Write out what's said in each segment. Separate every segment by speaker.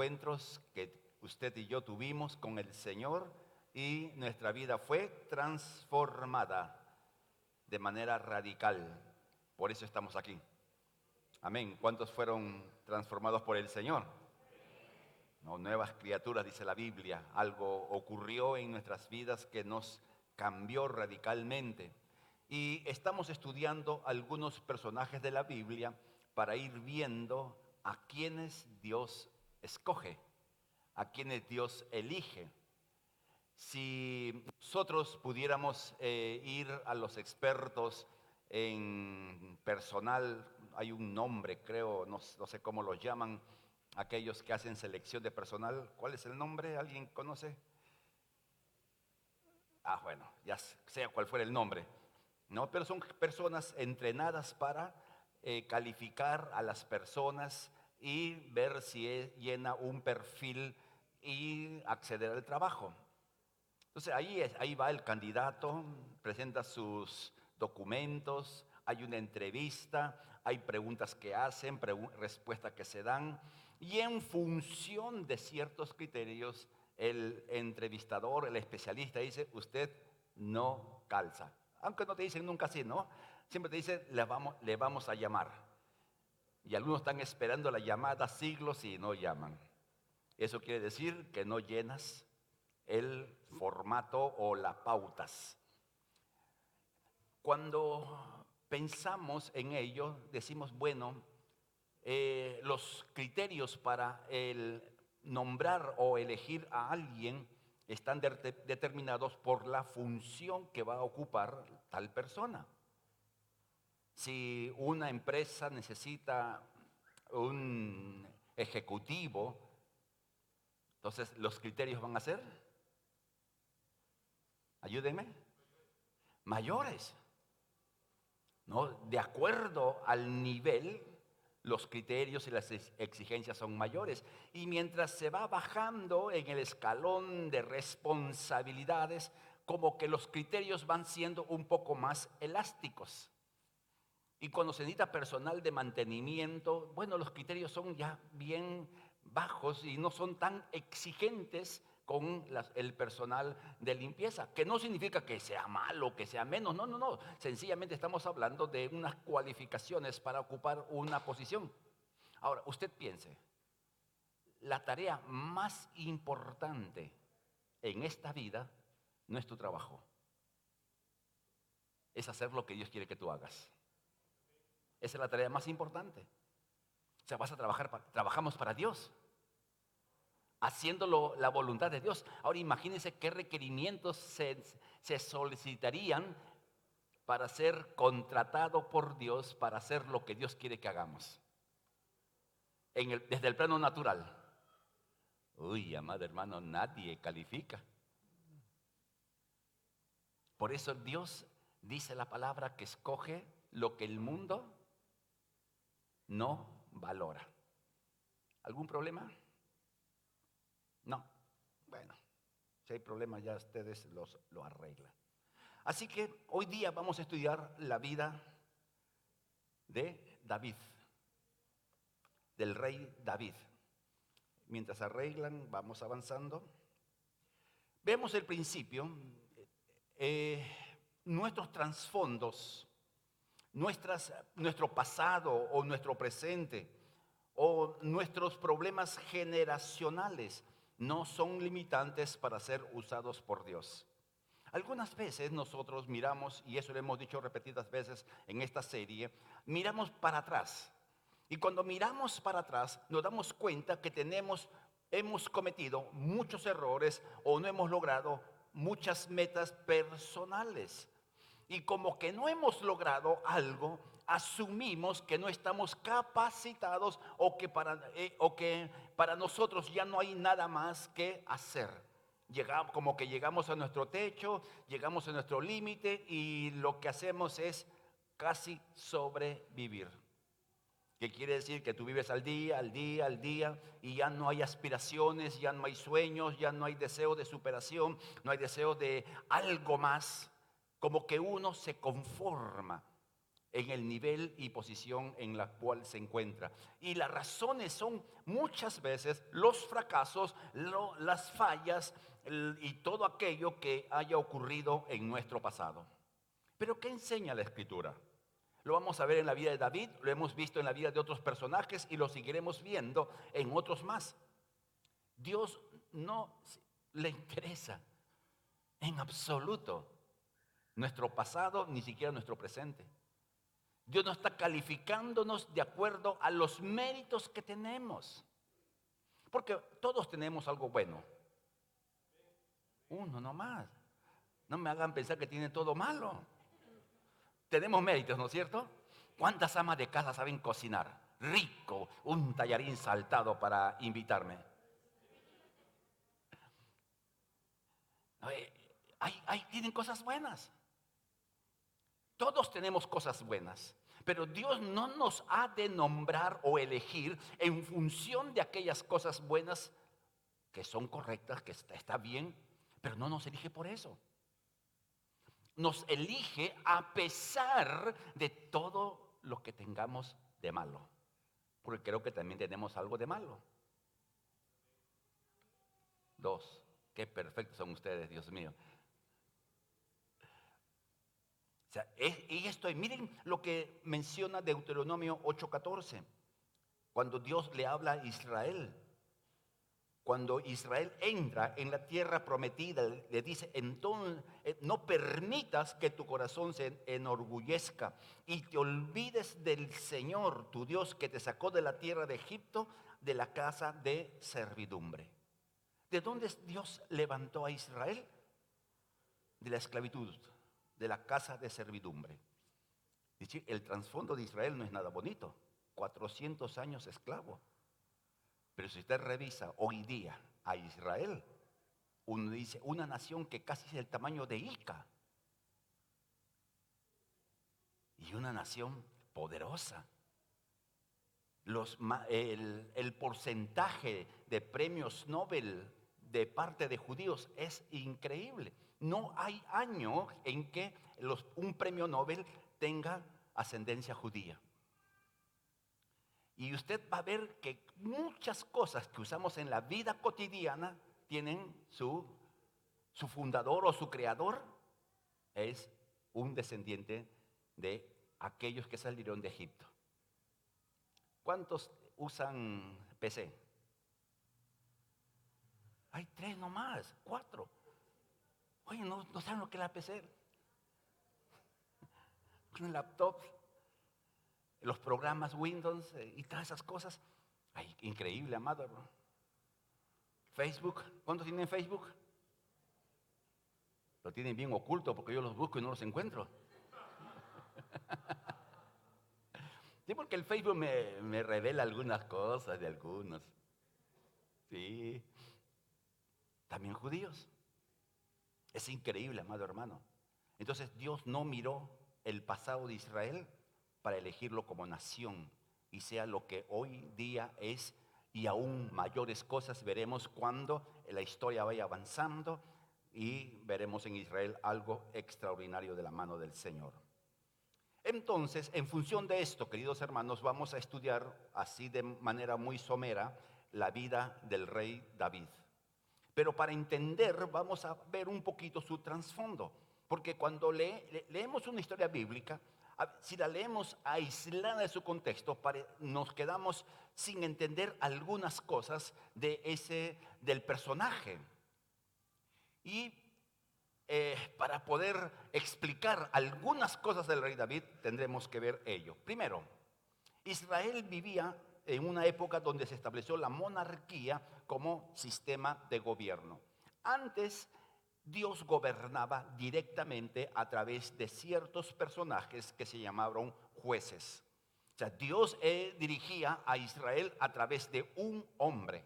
Speaker 1: encuentros que usted y yo tuvimos con el Señor y nuestra vida fue transformada de manera radical. Por eso estamos aquí. Amén. ¿Cuántos fueron transformados por el Señor? No, nuevas criaturas, dice la Biblia. Algo ocurrió en nuestras vidas que nos cambió radicalmente. Y estamos estudiando algunos personajes de la Biblia para ir viendo a quienes Dios escoge, a quienes Dios elige. Si nosotros pudiéramos ir a los expertos en personal, hay un nombre, creo, no sé cómo los llaman, aquellos que hacen selección de personal. ¿Cuál es el nombre? ¿Alguien conoce? Bueno, ya sea cual fuera el nombre, ¿no? Pero son personas entrenadas para calificar a las personas y ver si llena un perfil y acceder al trabajo. Entonces ahí va el candidato, presenta sus documentos, hay una entrevista, hay preguntas que hacen, respuestas que se dan, y en función de ciertos criterios, el entrevistador, el especialista dice, usted no calza. Aunque no te dicen nunca así, ¿no? Siempre te dicen, le vamos a llamar. Y algunos están esperando la llamada siglos y no llaman. Eso quiere decir que no llenas el formato o las pautas. Cuando pensamos en ello, decimos, bueno, los criterios para el nombrar o elegir a alguien están determinados por la función que va a ocupar tal persona. Si una empresa necesita un ejecutivo, entonces los criterios van a ser, ayúdenme, mayores, ¿no? De acuerdo al nivel, los criterios y las exigencias son mayores. Y mientras se va bajando en el escalón de responsabilidades, como que los criterios van siendo un poco más elásticos. Y cuando se necesita personal de mantenimiento, bueno, los criterios son ya bien bajos y no son tan exigentes con el personal de limpieza, que no significa que sea malo, que sea menos, no. Sencillamente estamos hablando de unas cualificaciones para ocupar una posición. Ahora, usted piense, la tarea más importante en esta vida no es tu trabajo, es hacer lo que Dios quiere que tú hagas. Esa es la tarea más importante. O sea, trabajamos para Dios, haciéndolo la voluntad de Dios. Ahora imagínense qué requerimientos se solicitarían para ser contratado por Dios para hacer lo que Dios quiere que hagamos. Desde el plano natural. Uy, amado hermano, nadie califica. Por eso Dios dice la palabra que escoge lo que el mundo no valora. ¿Algún problema? No. Bueno, si hay problemas ya ustedes lo arreglan. Así que hoy día vamos a estudiar la vida de David, del rey David. Mientras arreglan, vamos avanzando. Vemos el principio, nuestros trasfondos, nuestro pasado o nuestro presente o nuestros problemas generacionales no son limitantes para ser usados por Dios. Algunas veces nosotros miramos, y eso lo hemos dicho repetidas veces en esta serie, miramos para atrás. Y cuando miramos para atrás nos damos cuenta que hemos cometido muchos errores o no hemos logrado muchas metas personales. Y como que no hemos logrado algo, asumimos que no estamos capacitados o que para nosotros ya no hay nada más que hacer. Como que llegamos a nuestro techo, llegamos a nuestro límite y lo que hacemos es casi sobrevivir. ¿Qué quiere decir? Que tú vives al día y ya no hay aspiraciones, ya no hay sueños, ya no hay deseo de superación, no hay deseo de algo más. Como que uno se conforma. en el nivel y posición en la cual se encuentra. Y las razones son muchas veces los fracasos, las fallas y todo aquello que haya ocurrido en nuestro pasado. Pero ¿qué enseña la Escritura? Lo vamos a ver en la vida de David, lo hemos visto en la vida de otros personajes y lo seguiremos viendo en otros más. Dios no le interesa en absoluto nuestro pasado, ni siquiera nuestro presente. Dios no está calificándonos de acuerdo a los méritos que tenemos. Porque todos tenemos algo bueno. Uno nomás. No me hagan pensar que tienen todo malo. Tenemos méritos, ¿no es cierto? ¿Cuántas amas de casa saben cocinar? Rico, un tallarín saltado para invitarme. Tienen cosas buenas. Todos tenemos cosas buenas. Pero Dios no nos ha de nombrar o elegir en función de aquellas cosas buenas que son correctas, que está bien, pero no nos elige por eso. Nos elige a pesar de todo lo que tengamos de malo. Porque creo que también tenemos algo de malo. 2, qué perfectos son ustedes, Dios mío. O sea, miren lo que menciona Deuteronomio 8:14, cuando Dios le habla a Israel. Cuando Israel entra en la tierra prometida, le dice, entonces no permitas que tu corazón se enorgullezca y te olvides del Señor, tu Dios, que te sacó de la tierra de Egipto, de la casa de servidumbre. ¿De dónde Dios levantó a Israel? De la esclavitud, de la casa de servidumbre. Es decir, el trasfondo de Israel no es nada bonito. 400 años esclavo. Pero si usted revisa hoy día a Israel, uno dice una nación que casi es el tamaño de Ica. Y una nación poderosa. El porcentaje de premios Nobel de parte de judíos es increíble. No hay año en que un premio Nobel tenga ascendencia judía. Y usted va a ver que muchas cosas que usamos en la vida cotidiana tienen su fundador o su creador es un descendiente de aquellos que salieron de Egipto. ¿Cuántos usan PC? Hay 3 nomás, 4. Oye, no saben lo que es la PC. Un laptop, los programas Windows y todas esas cosas. Ay, increíble, amado hermano. Facebook, ¿cuántos tienen Facebook? Lo tienen bien oculto porque yo los busco y no los encuentro. Sí, porque el Facebook me revela algunas cosas de algunos. Sí. También judíos. Es increíble, amado hermano. Entonces Dios no miró el pasado de Israel para elegirlo como nación y sea lo que hoy día es, y aún mayores cosas veremos cuando la historia vaya avanzando y veremos en Israel algo extraordinario de la mano del Señor. Entonces, en función de esto, queridos hermanos, vamos a estudiar así de manera muy somera la vida del rey David. Pero para entender vamos a ver un poquito su trasfondo, porque cuando leemos una historia bíblica, si la leemos aislada de su contexto, nos quedamos sin entender algunas cosas del personaje. Y para poder explicar algunas cosas del rey David, tendremos que ver ello. Primero, Israel vivía en una época donde se estableció la monarquía como sistema de gobierno. Antes, Dios gobernaba directamente a través de ciertos personajes que se llamaron jueces. O sea, Dios dirigía a Israel a través de un hombre,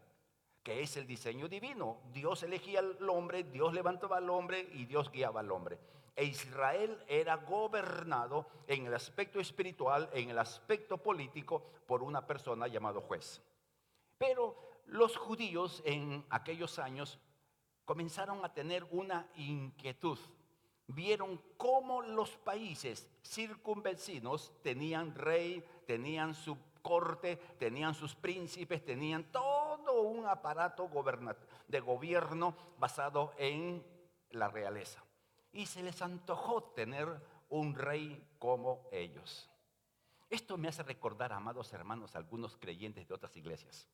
Speaker 1: que es el diseño divino. Dios elegía al hombre, Dios levantaba al hombre y Dios guiaba al hombre. E Israel era gobernado en el aspecto espiritual, en el aspecto político, por una persona llamado juez. Pero los judíos en aquellos años comenzaron a tener una inquietud vieron cómo los países circunvecinos tenían rey, tenían su corte, tenían sus príncipes, tenían todo un aparato de gobierno basado en la realeza. Y se les antojó tener un rey como ellos. Esto me hace recordar, amados hermanos, a algunos creyentes de otras iglesias,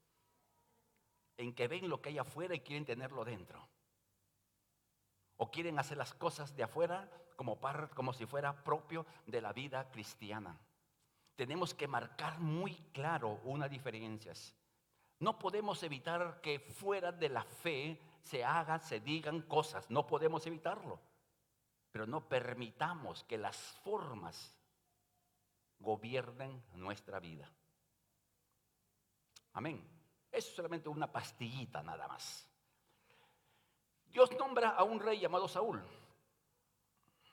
Speaker 1: en que ven lo que hay afuera y quieren tenerlo dentro. O quieren hacer las cosas de afuera como si fuera propio de la vida cristiana. Tenemos que marcar muy claro unas diferencias. No podemos evitar que fuera de la fe se digan cosas. No podemos evitarlo. Pero no permitamos que las formas gobiernen nuestra vida. Amén. Eso es solamente una pastillita nada más. Dios nombra a un rey llamado Saúl,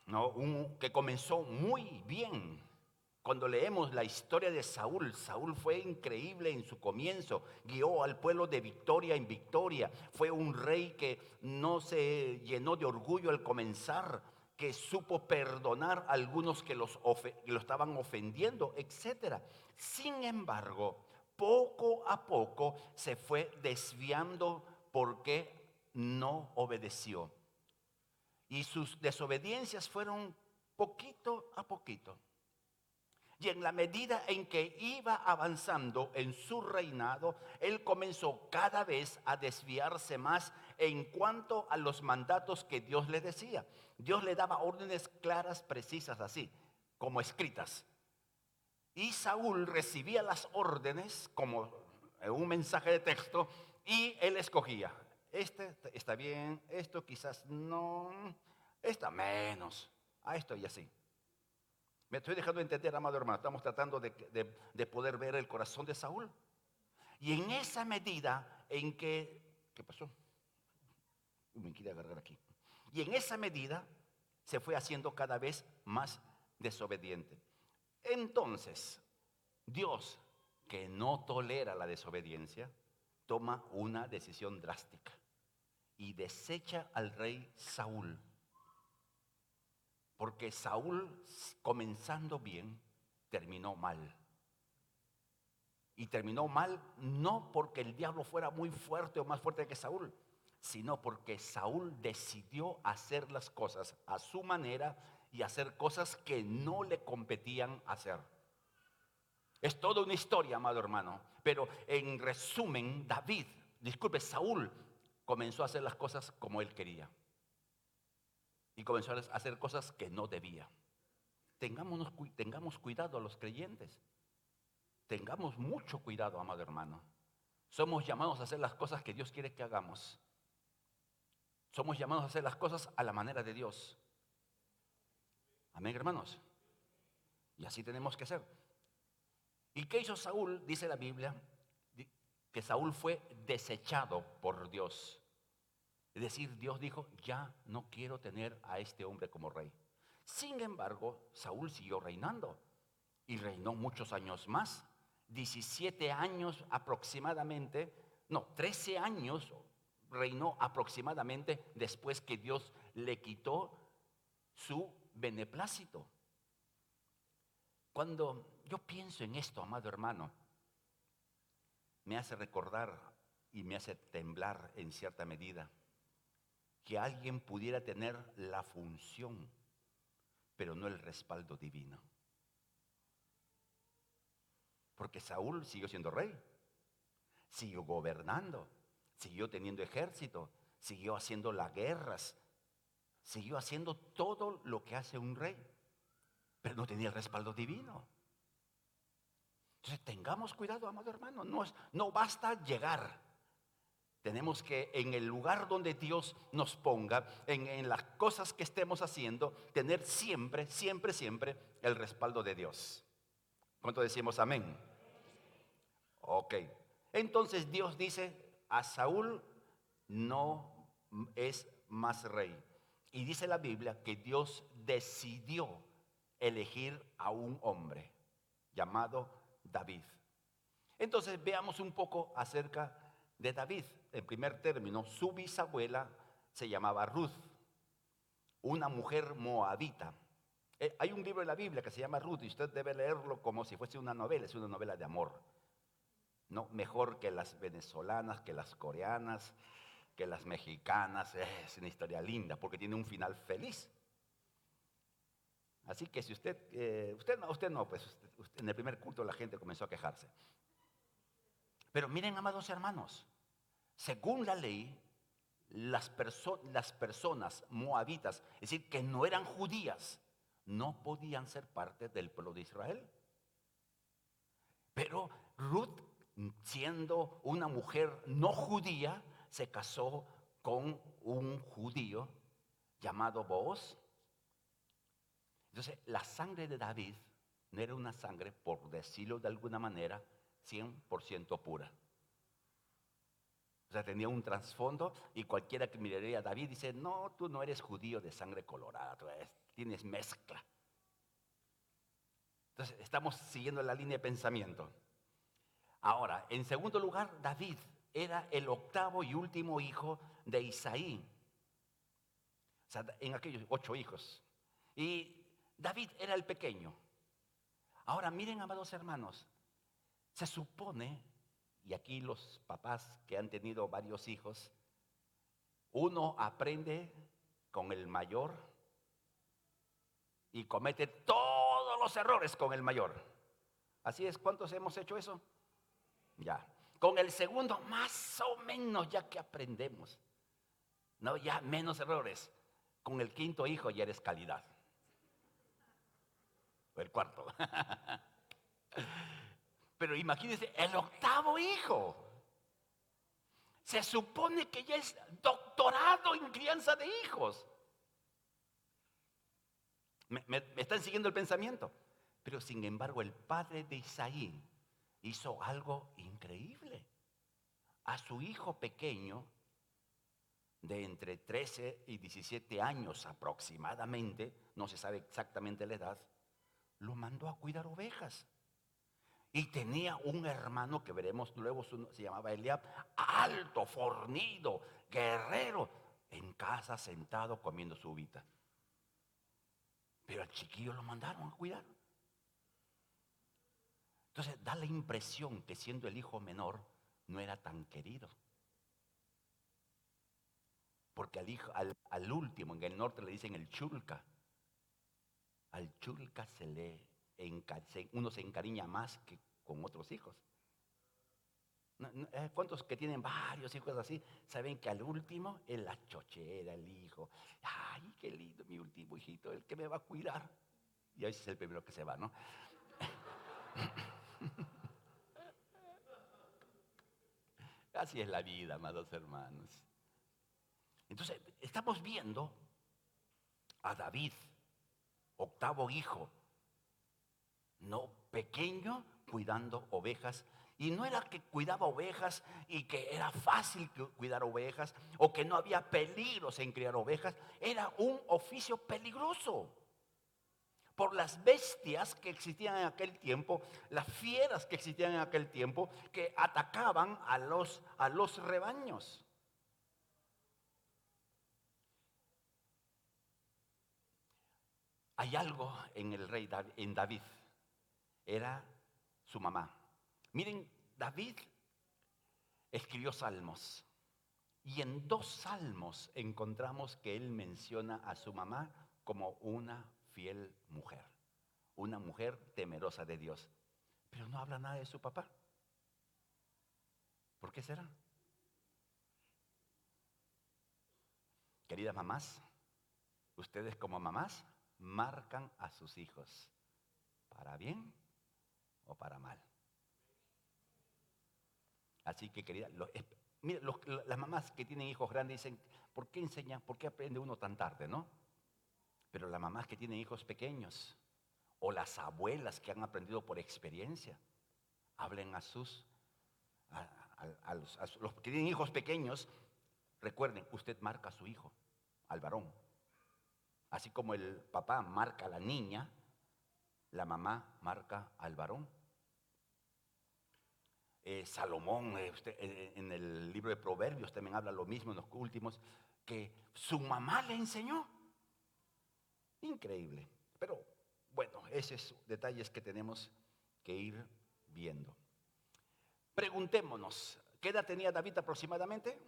Speaker 1: ¿no? Que comenzó muy bien. Cuando leemos la historia de Saúl, Saúl fue increíble en su comienzo, guió al pueblo de victoria en victoria, fue un rey que no se llenó de orgullo al comenzar, que supo perdonar a algunos que lo estaban ofendiendo, etc. Sin embargo, poco a poco se fue desviando porque no obedeció. Y sus desobediencias fueron poquito a poquito. Y en la medida en que iba avanzando en su reinado, él comenzó cada vez a desviarse más en cuanto a los mandatos que Dios le decía. Dios le daba órdenes claras, precisas, así, como escritas. Y Saúl recibía las órdenes como un mensaje de texto y él escogía. Este está bien, esto quizás no, está menos, a esto y así. Me estoy dejando entender, amado hermano. Estamos tratando de poder ver el corazón de Saúl. Y en esa medida en que, ¿qué pasó? Me quiere agarrar aquí. Y en esa medida se fue haciendo cada vez más desobediente. Entonces, Dios, que no tolera la desobediencia, toma una decisión drástica y desecha al rey Saúl. Porque Saúl, comenzando bien, terminó mal. Y terminó mal no porque el diablo fuera muy fuerte o más fuerte que Saúl, sino porque Saúl decidió hacer las cosas a su manera y hacer cosas que no le competían hacer. Es toda una historia, amado hermano. Pero en resumen, Saúl comenzó a hacer las cosas como él quería. Y comenzó a hacer cosas que no debía. Tengamos cuidado los creyentes. Tengamos mucho cuidado, amado hermano. Somos llamados a hacer las cosas que Dios quiere que hagamos. Somos llamados a hacer las cosas a la manera de Dios. Amén, hermanos. Y así tenemos que ser. ¿Y qué hizo Saúl? Dice la Biblia que Saúl fue desechado por Dios. Es decir, Dios dijo, ya no quiero tener a este hombre como rey. Sin embargo, Saúl siguió reinando y reinó muchos años más. 17 años aproximadamente, no, 13 años reinó aproximadamente después que Dios le quitó su beneplácito. Cuando yo pienso en esto, amado hermano, me hace recordar y me hace temblar en cierta medida que alguien pudiera tener la función, pero no el respaldo divino. Porque Saúl siguió siendo rey, siguió gobernando, siguió teniendo ejército, siguió haciendo las guerras, siguió haciendo todo lo que hace un rey, pero no tenía el respaldo divino. Entonces tengamos cuidado, amado hermano, no basta llegar. Tenemos que en el lugar donde Dios nos ponga, en las cosas que estemos haciendo, tener siempre, siempre, siempre el respaldo de Dios. ¿Cuánto decimos amén? Ok. Entonces Dios dice, a Saúl no es más rey. Y dice la Biblia que Dios decidió elegir a un hombre llamado David. Entonces veamos un poco acerca de David. En primer término, su bisabuela se llamaba Ruth. una mujer moabita. Hay un libro de la Biblia que se llama Ruth y usted debe leerlo como si fuese una novela, es una novela de amor. No, mejor que las venezolanas, que las coreanas, que las mexicanas. Es una historia linda porque tiene un final feliz. Así que si usted no, pues en el primer culto la gente comenzó a quejarse. Pero miren, amados hermanos, según la ley, las personas moabitas, es decir, que no eran judías, no podían ser parte del pueblo de Israel. Pero Ruth, siendo una mujer no judía, se casó con un judío llamado Booz. Entonces, la sangre de David no era una sangre, por decirlo de alguna manera, 100% pura. O sea, tenía un trasfondo y cualquiera que miraría a David dice, no, tú no eres judío de sangre colorada, tienes mezcla. Entonces, estamos siguiendo la línea de pensamiento. Ahora, en segundo lugar, David era el octavo y último hijo de Isaí. O sea, en aquellos 8 hijos. Y David era el pequeño. Ahora, miren, amados hermanos, se supone, y aquí los papás que han tenido varios hijos, uno aprende con el mayor y comete todos los errores con el mayor. Así es, ¿cuántos hemos hecho eso? Ya. Con el segundo, más o menos, ya que aprendemos. No, ya menos errores. Con el quinto hijo ya eres calidad. O el cuarto. Pero imagínense, el octavo hijo. Se supone que ya es doctorado en crianza de hijos. ¿Me están siguiendo el pensamiento? Pero sin embargo, el padre de Isaí hizo algo increíble. A su hijo pequeño, de entre 13 y 17 años aproximadamente, no se sabe exactamente la edad, lo mandó a cuidar ovejas. Y tenía un hermano que veremos luego, se llamaba Eliab, alto, fornido, guerrero, en casa sentado comiendo su uvita. Pero al chiquillo lo mandaron a cuidar. Entonces da la impresión que siendo el hijo menor no era tan querido. Porque al último, en el norte le dicen el chulca. Al chulca uno se encariña más que con otros hijos. ¿Cuántos que tienen varios hijos así saben que al último es la chochera, el hijo? Ay, qué lindo mi último hijito, el que me va a cuidar. Y ese es el primero que se va, ¿no? Así es la vida, amados hermanos. Entonces, estamos viendo a David, octavo hijo, no pequeño, cuidando ovejas. Y no era que cuidaba ovejas y que era fácil cuidar ovejas o que no había peligros en criar ovejas. Era un oficio peligroso por las bestias que existían en aquel tiempo, las fieras que existían en aquel tiempo, que atacaban a los rebaños. Hay algo en el rey David, en David, era su mamá. Miren, David escribió salmos y en 2 salmos encontramos que él menciona a su mamá como una fiel mujer, una mujer temerosa de Dios, pero no habla nada de su papá. ¿Por qué será? Queridas mamás, ustedes como mamás marcan a sus hijos, para bien o para mal. Así que querida, mire, las mamás que tienen hijos grandes dicen, ¿por qué enseña, por qué aprende uno tan tarde, no? Pero las mamás que tienen hijos pequeños, o las abuelas que han aprendido por experiencia, hablen a los que tienen hijos pequeños, recuerden, usted marca a su hijo, al varón. Así como el papá marca a la niña, la mamá marca al varón. Salomón, en el libro de Proverbios también habla lo mismo en los últimos, que su mamá le enseñó. Increíble. Pero bueno, esos detalles que tenemos que ir viendo. Preguntémonos, ¿qué edad tenía David aproximadamente?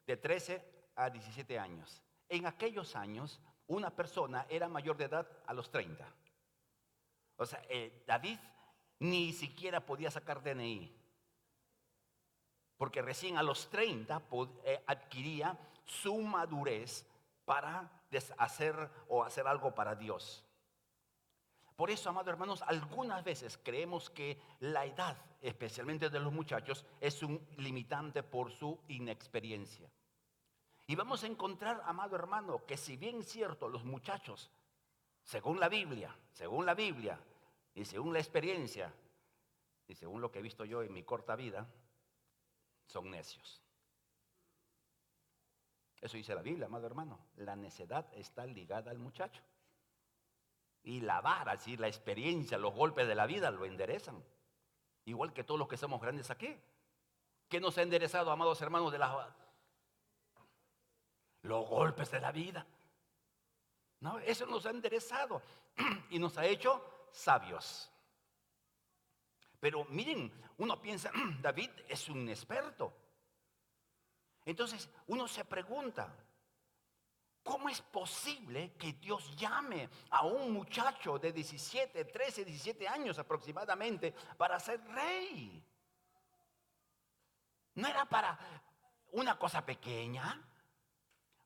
Speaker 1: De 13 a 17 años. En aquellos años, una persona era mayor de edad a los 30. O sea, David ni siquiera podía sacar DNI, porque recién a los 30 adquiría su madurez para hacer o hacer algo para Dios. Por eso, amados hermanos, algunas veces creemos que la edad, especialmente de los muchachos, es un limitante por su inexperiencia. Y vamos a encontrar, amado hermano, que si bien es cierto, los muchachos, según la Biblia, y según la experiencia, y según lo que he visto yo en mi corta vida, son necios. Eso dice la Biblia, amado hermano. La necedad está ligada al muchacho. Y la vara, así, la experiencia, los golpes de la vida lo enderezan. Igual que todos los que somos grandes aquí. ¿Qué nos ha enderezado, amados hermanos, de los golpes de la vida? No, eso nos ha enderezado y nos ha hecho sabios. Pero miren, uno piensa, David es un experto. Entonces uno se pregunta, ¿cómo es posible que Dios llame a un muchacho de 17, 13, 17 años aproximadamente para ser rey? No era para una cosa pequeña,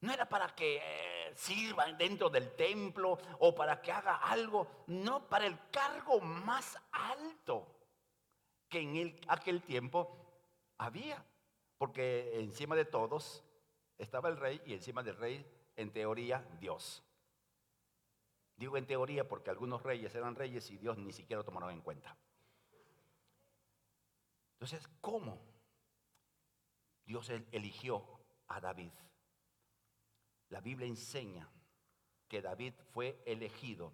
Speaker 1: no era para que sirva dentro del templo o para que haga algo, no, para el cargo más alto que en aquel tiempo había, porque encima de todos estaba el rey y encima del rey, en teoría, Dios. Digo en teoría porque algunos reyes eran reyes y Dios ni siquiera lo tomaron en cuenta. Entonces, ¿cómo Dios eligió a David? La Biblia enseña que David fue elegido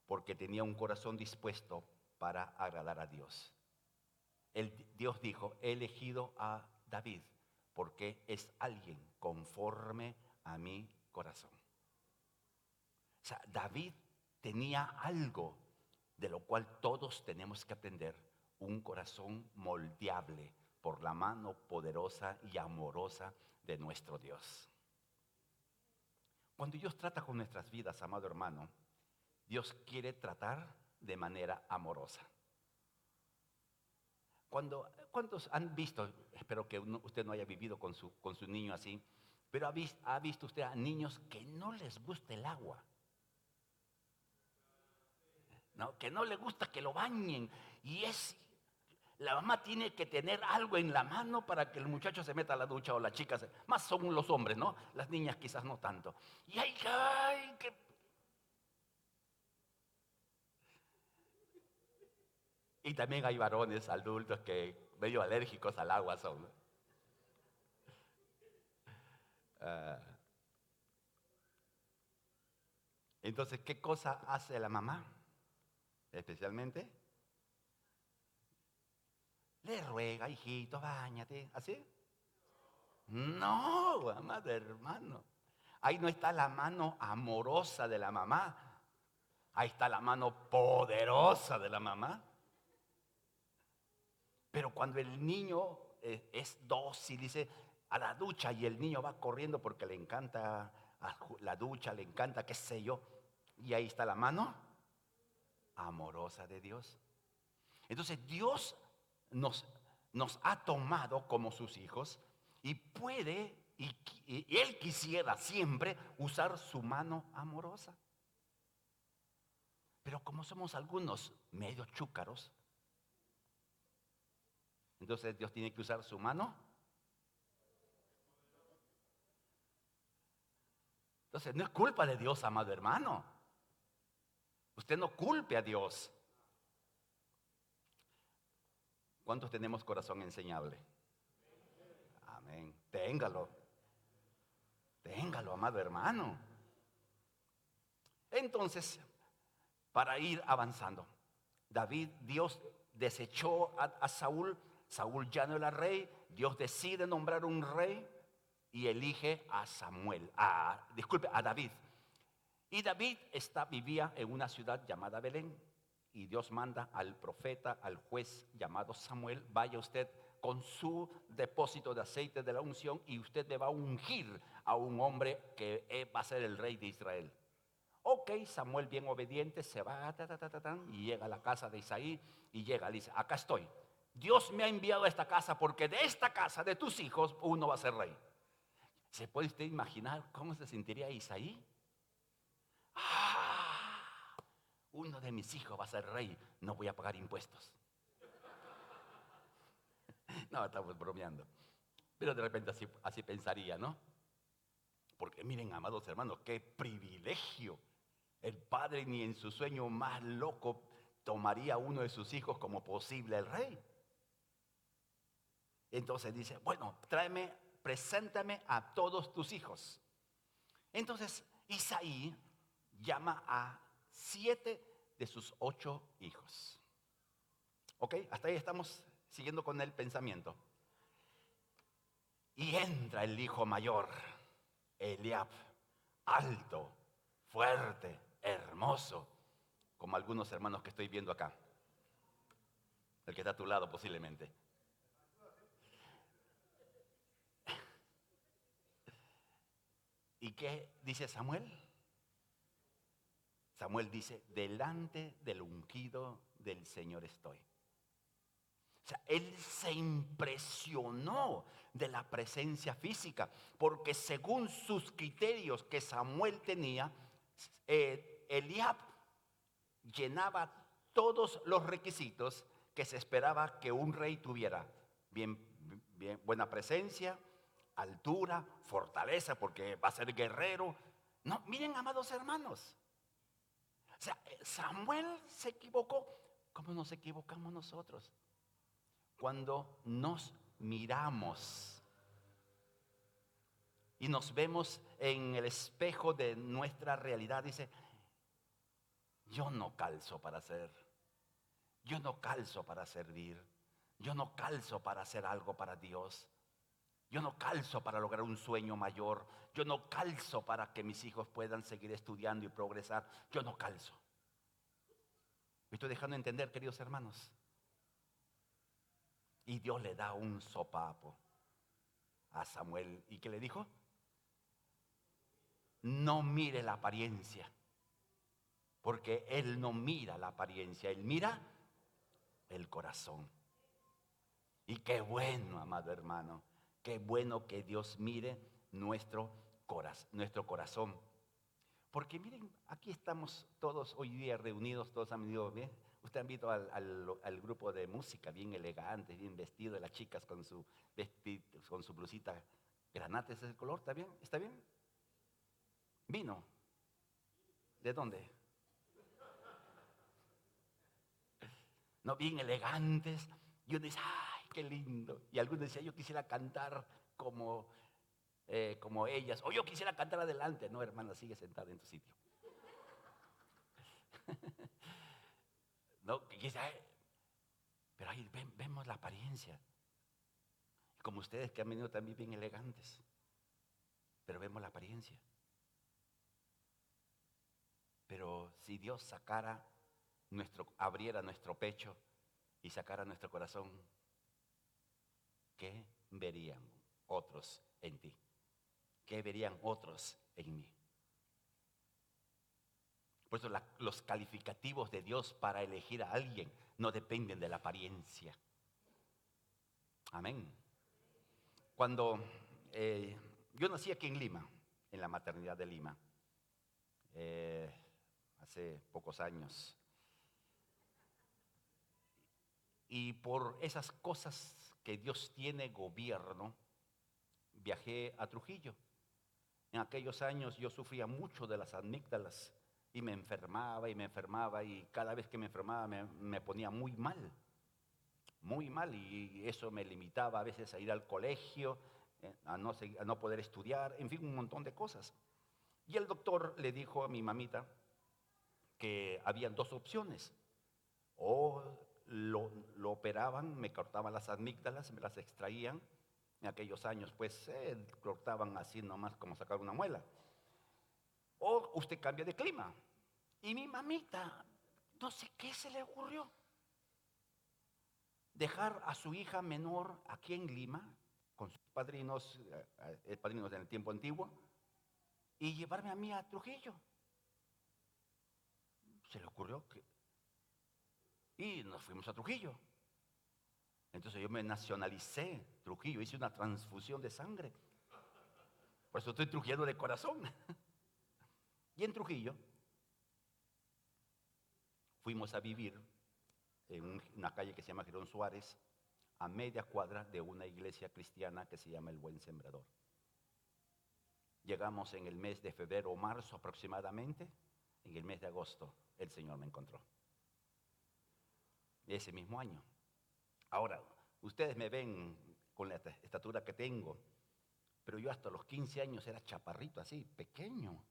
Speaker 1: porque tenía un corazón dispuesto para agradar a Dios. Dios dijo, he elegido a David porque es alguien conforme a mi corazón. O sea, David tenía algo de lo cual todos tenemos que aprender, un corazón moldeable por la mano poderosa y amorosa de nuestro Dios. Cuando Dios trata con nuestras vidas, amado hermano, Dios quiere tratar de manera amorosa. ¿Cuántos han visto, espero que usted no haya vivido con su niño así, pero ha visto usted a niños que no les gusta el agua? ¿No? Que no les gusta que lo bañen y la mamá tiene que tener algo en la mano para que el muchacho se meta a la ducha o la chica, más son los hombres, ¿no? Las niñas quizás no tanto. Y y también hay varones adultos que medio alérgicos al agua son, ¿no? Entonces, ¿qué cosa hace la mamá? Especialmente, le ruega, hijito, báñate, ¿así? No, amado hermano. Ahí no está la mano amorosa de la mamá. Ahí está la mano poderosa de la mamá. Pero cuando el niño es dócil, dice, a la ducha, y el niño va corriendo porque le encanta la ducha, le encanta, qué sé yo, y ahí está la mano amorosa de Dios. Entonces Dios nos ha tomado como sus hijos y puede, y Él quisiera siempre usar su mano amorosa. Pero como somos algunos medio chúcaros, entonces Dios tiene que usar su mano. Entonces no es culpa de Dios, amado hermano. Usted no culpe a Dios. ¿Cuántos tenemos corazón enseñable? Amén. Téngalo. Téngalo, amado hermano. Entonces, para ir avanzando, Dios desechó a Saúl. Saúl ya no era rey. Dios decide nombrar un rey y elige a David. Y David vivía en una ciudad llamada Belén. Y Dios manda al profeta, al juez llamado Samuel: vaya usted con su depósito de aceite de la unción y usted le va a ungir a un hombre que va a ser el rey de Israel. Ok, Samuel, bien obediente, se va y llega a la casa de Isaí y llega, le dice: acá estoy. Dios me ha enviado a esta casa porque de esta casa, de tus hijos, uno va a ser rey. ¿Se puede usted imaginar cómo se sentiría Isaí? ¡Ah! Uno de mis hijos va a ser rey, no voy a pagar impuestos. No, estamos bromeando. Pero de repente así pensaría, ¿no? Porque miren, amados hermanos, qué privilegio. El padre ni en su sueño más loco tomaría a uno de sus hijos como posible el rey. Entonces dice: bueno, preséntame a todos tus hijos. Entonces Isaí llama a 7 de sus 8 hijos. ¿Ok? Hasta ahí estamos siguiendo con el pensamiento. Y entra el hijo mayor, Eliab, alto, fuerte, hermoso, como algunos hermanos que estoy viendo acá. El que está a tu lado posiblemente. ¿Y qué dice Samuel? Samuel dice: delante del ungido del Señor estoy. O sea, él se impresionó de la presencia física, porque según sus criterios que Samuel tenía, Eliab llenaba todos los requisitos que se esperaba que un rey tuviera. Bien, buena presencia, altura, fortaleza, porque va a ser guerrero. No, miren, amados hermanos. O sea, Samuel se equivocó como nos equivocamos nosotros. Cuando nos miramos y nos vemos en el espejo de nuestra realidad, dice: yo no calzo para ser, yo no calzo para servir, yo no calzo para hacer algo para Dios, yo no calzo para lograr un sueño mayor, yo no calzo para que mis hijos puedan seguir estudiando y progresar, yo no calzo. Me estoy dejando entender, queridos hermanos. Y Dios le da un sopapo a Samuel. ¿Y qué le dijo? No mire la apariencia, porque Él no mira la apariencia, Él mira el corazón. Y qué bueno, amado hermano, qué bueno que Dios mire nuestro corazón. Porque miren, aquí estamos todos hoy día reunidos, todos han venido bien. Usted han visto al grupo de música bien elegante, bien vestido, las chicas con su vestido, con su blusita granate, ese es el color, ¿está bien? ¿Está bien? Vino. ¿De dónde? No, bien elegantes. Y uno dice: ¡ay, qué lindo! Y algunos decían: yo quisiera cantar como ellas. O yo quisiera cantar adelante. No, hermana, sigue sentada en tu sitio. No, pero ahí vemos la apariencia. Como ustedes que han venido también bien elegantes. Pero vemos la apariencia. Pero si Dios abriera nuestro pecho y sacara nuestro corazón, ¿qué verían otros en ti? ¿Qué verían otros en mí? Por eso los calificativos de Dios para elegir a alguien no dependen de la apariencia. Amén. Cuando yo nací aquí en Lima, en la maternidad de Lima, hace pocos años, y por esas cosas que Dios tiene gobierno, viajé a Trujillo. En aquellos años yo sufría mucho de las amígdalas y me enfermaba y cada vez que me enfermaba me ponía muy mal, y eso me limitaba a veces a ir al colegio, a no poder estudiar, en fin, un montón de cosas. Y el doctor le dijo a mi mamita que habían 2 opciones: o lo operaban, me cortaban las amígdalas, me las extraían. En aquellos años pues cortaban así nomás como sacar una muela, o usted cambia de clima. Y mi mamita, no sé qué se le ocurrió, dejar a su hija menor aquí en Lima, con sus padrinos, padrinos en el tiempo antiguo, y llevarme a mí a Trujillo. Se le ocurrió que... Y nos fuimos a Trujillo. Entonces yo me nacionalicé Trujillo, hice una transfusión de sangre. Por eso estoy trujillano de corazón. Y en Trujillo fuimos a vivir en una calle que se llama Girón Suárez, a media cuadra de una iglesia cristiana que se llama El Buen Sembrador. Llegamos en el mes de febrero o marzo aproximadamente. En el mes de agosto el Señor me encontró. Ese mismo año. Ahora, ustedes me ven con la estatura que tengo, pero yo hasta los 15 años era chaparrito así, pequeño.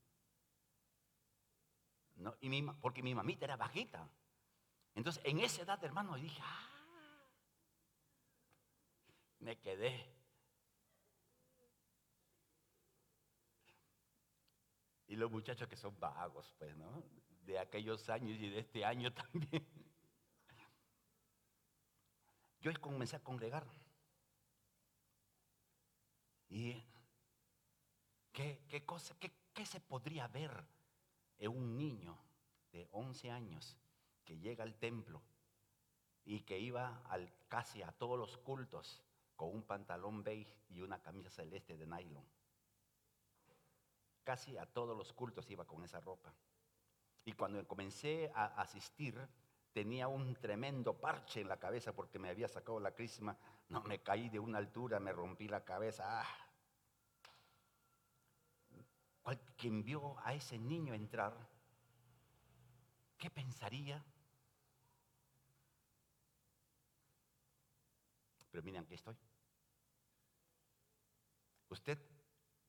Speaker 1: ¿No? Porque mi mamita era bajita. Entonces, en esa edad, hermano, dije, me quedé. Y los muchachos que son vagos, pues, ¿no? De aquellos años y de este año también. Yo comencé a congregar. ¿Y qué se podría ver en un niño de 11 años que llega al templo y que iba casi a todos los cultos con un pantalón beige y una camisa celeste de nylon? Casi a todos los cultos iba con esa ropa. Y cuando comencé a asistir, tenía un tremendo parche en la cabeza porque me había sacado la crisma. No, me caí de una altura, me rompí la cabeza. Quien vio a ese niño entrar, ¿qué pensaría? Pero miren, aquí estoy. Usted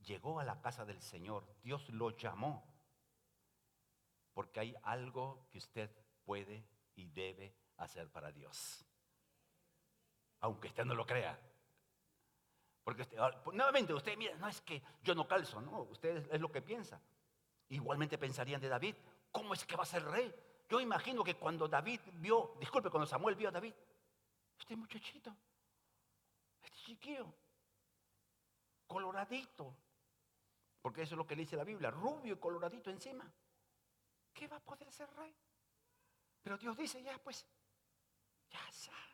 Speaker 1: llegó a la casa del Señor, Dios lo llamó, porque hay algo que usted puede y debe hacer para Dios. Aunque usted no lo crea. Porque nuevamente usted, mira, no es que yo no calzo, no, usted es lo que piensa. Igualmente pensarían de David, ¿cómo es que va a ser rey? Yo imagino que cuando cuando Samuel vio a David, este muchachito, este chiquillo, coloradito, porque eso es lo que le dice la Biblia, rubio y coloradito encima, ¿qué va a poder ser rey? Pero Dios dice, ya pues, ya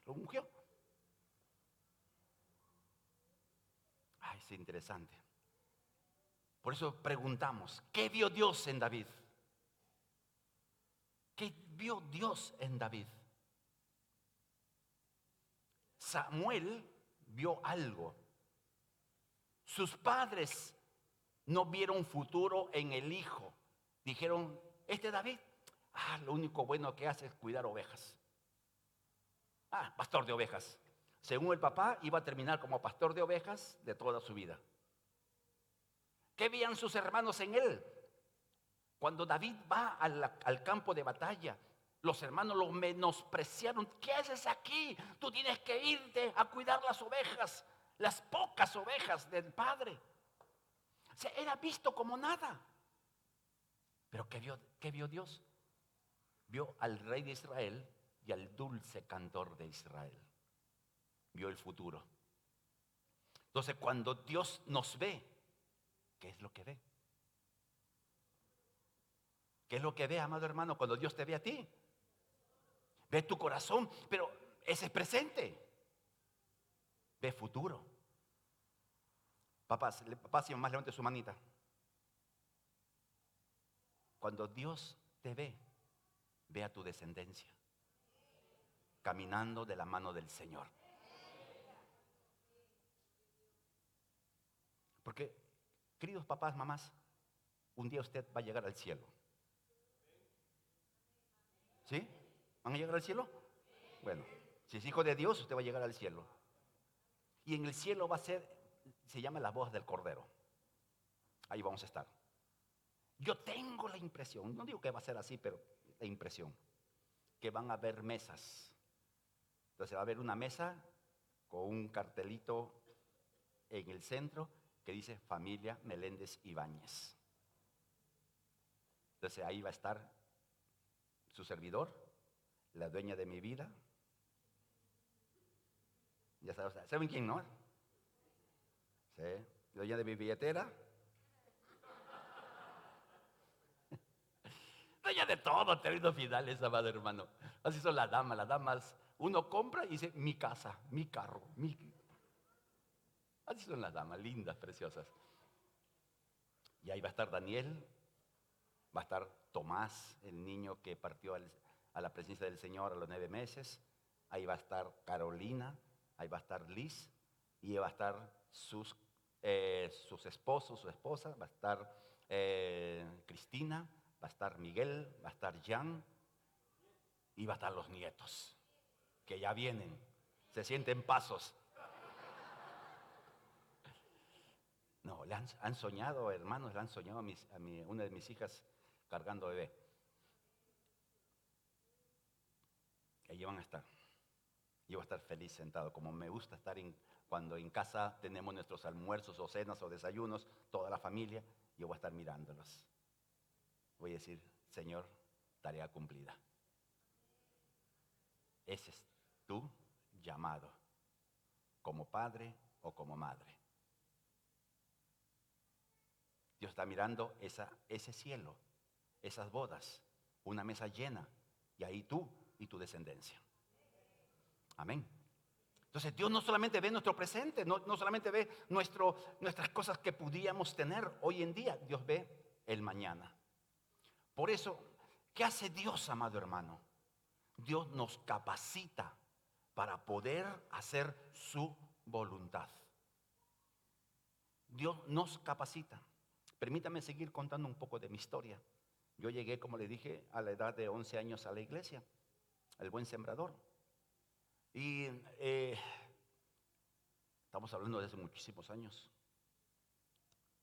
Speaker 1: lo ungió. Es interesante. Por eso preguntamos, ¿qué vio Dios en David? ¿Qué vio Dios en David? Samuel vio algo. Sus padres no vieron futuro en el hijo. Dijeron, este David, lo único bueno que hace es cuidar ovejas. Pastor de ovejas. Según el papá, iba a terminar como pastor de ovejas de toda su vida. ¿Qué veían sus hermanos en él? Cuando David va al campo de batalla, los hermanos lo menospreciaron. ¿Qué haces aquí? Tú tienes que irte a cuidar las ovejas, las pocas ovejas del padre. O sea, era visto como nada. Pero ¿qué vio Dios? Vio al rey de Israel y al dulce cantor de Israel. Vio el futuro. Entonces, cuando Dios nos ve, ¿qué es lo que ve? ¿Qué es lo que ve, amado hermano, cuando Dios te ve a ti? Ve tu corazón, pero ese es presente. Ve futuro. Papás y mamás, levante su manita. Cuando Dios te ve a tu descendencia caminando de la mano del Señor. Porque, queridos papás, mamás, un día usted va a llegar al cielo. ¿Sí? ¿Van a llegar al cielo? Bueno, si es hijo de Dios, usted va a llegar al cielo. Y en el cielo se llama la voz del Cordero. Ahí vamos a estar. Yo tengo la impresión, no digo que va a ser así, pero la impresión, que van a haber mesas. Entonces va a haber una mesa con un cartelito en el centro que dice Familia Meléndez Ibáñez. Entonces ahí va a estar su servidor, la dueña de mi vida. Ya ¿saben quién no? Sí, dueña de mi billetera. Dueña de todo, términos finales, amado hermano. Así son las damas. Uno compra y dice, mi casa, mi carro, mi... Así son las damas, lindas, preciosas. Y ahí va a estar Daniel, va a estar Tomás, el niño que partió a la presencia del Señor a los 9 meses. Ahí va a estar Carolina, ahí va a estar Liz, y va a estar sus esposos, su esposa, va a estar Cristina, va a estar Miguel, va a estar Jan, y va a estar los nietos, que ya vienen, se sienten pasos. No, han soñado, hermanos, le han soñado una de mis hijas cargando bebé. Allí van a estar. Yo voy a estar feliz sentado, como me gusta estar cuando en casa tenemos nuestros almuerzos o cenas o desayunos, toda la familia, yo voy a estar mirándolos. Voy a decir, Señor, tarea cumplida. Ese es tu llamado, como padre o como madre. Dios está mirando ese cielo, esas bodas, una mesa llena, y ahí tú y tu descendencia. Amén. Entonces Dios no solamente ve nuestro presente, no solamente ve nuestras cosas que pudiéramos tener hoy en día, Dios ve el mañana. Por eso, ¿qué hace Dios, amado hermano? Dios nos capacita para poder hacer su voluntad. Dios nos capacita. Permítame seguir contando un poco de mi historia. Yo llegué, como le dije, a la edad de 11 años a la iglesia, el buen sembrador. Y estamos hablando de hace muchísimos años.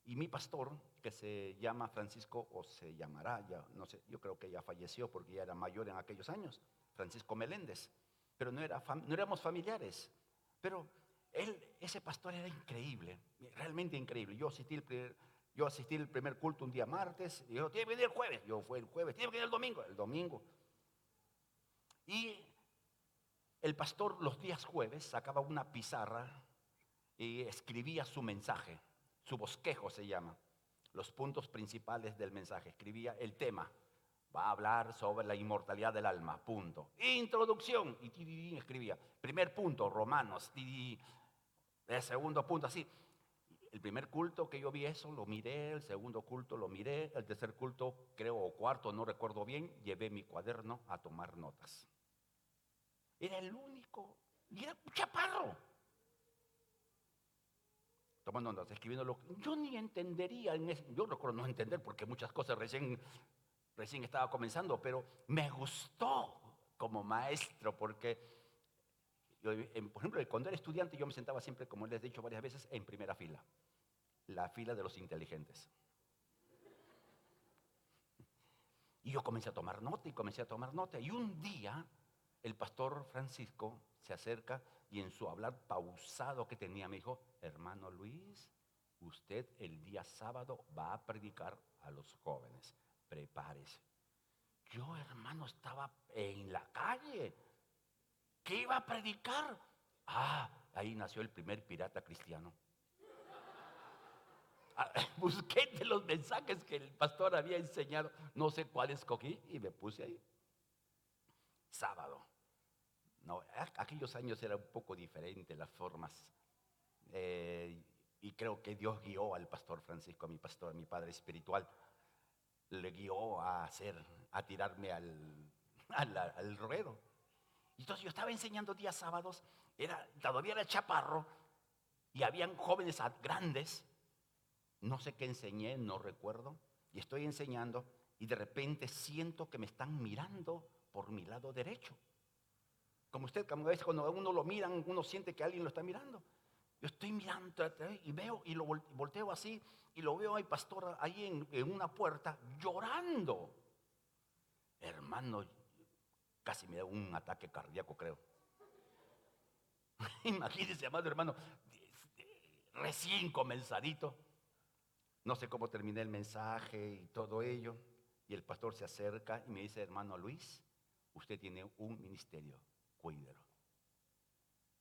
Speaker 1: Y mi pastor, que se llama Francisco, o se llamará, ya no sé, yo creo que ya falleció porque ya era mayor en aquellos años, Francisco Meléndez, pero no éramos familiares. Pero ese pastor era increíble, realmente increíble. Yo asistí el primer culto un día martes, y dijo, tiene que venir el jueves. Yo fui el jueves, tiene que venir el domingo. Y el pastor los días jueves sacaba una pizarra y escribía su mensaje, su bosquejo se llama, los puntos principales del mensaje. Escribía el tema, va a hablar sobre la inmortalidad del alma, punto. Introducción, y escribía, primer punto, Romanos, el segundo punto, así. El primer culto que yo vi eso, lo miré, el segundo culto lo miré, el tercer culto, creo, o cuarto, no recuerdo bien, llevé mi cuaderno a tomar notas. Era el único, y era un chaparro. Tomando notas, escribiendo yo ni entendería, yo recuerdo no entender porque muchas cosas recién estaba comenzando, pero me gustó como maestro porque, por ejemplo, cuando era estudiante yo me sentaba siempre, como les he dicho varias veces, en primera fila, la fila de los inteligentes. Y yo comencé a tomar nota y un día el pastor Francisco se acerca y en su hablar pausado que tenía me dijo, hermano Luis, usted el día sábado va a predicar a los jóvenes, prepárese. Yo, hermano, estaba en la calle. ¿Qué iba a predicar? Ahí nació el primer pirata cristiano. Busqué de los mensajes que el pastor había enseñado, no sé cuál escogí y me puse ahí. Sábado. No, aquellos años era un poco diferente las formas. Y creo que Dios guió al pastor Francisco, a mi padre espiritual, le guió a tirarme al ruedo. Entonces yo estaba enseñando días sábados, todavía era chaparro, y habían jóvenes grandes, no sé qué enseñé, no recuerdo, y estoy enseñando, y de repente siento que me están mirando por mi lado derecho. Como a veces cuando uno lo miran, uno siente que alguien lo está mirando. Yo estoy mirando y veo y lo volteo así y lo veo al pastor ahí en una puerta llorando. Hermano, casi me da un ataque cardíaco, creo. Imagínense, amado hermano, recién comenzadito. No sé cómo terminé el mensaje y todo ello. Y el pastor se acerca y me dice, hermano Luis, usted tiene un ministerio, cuídelo.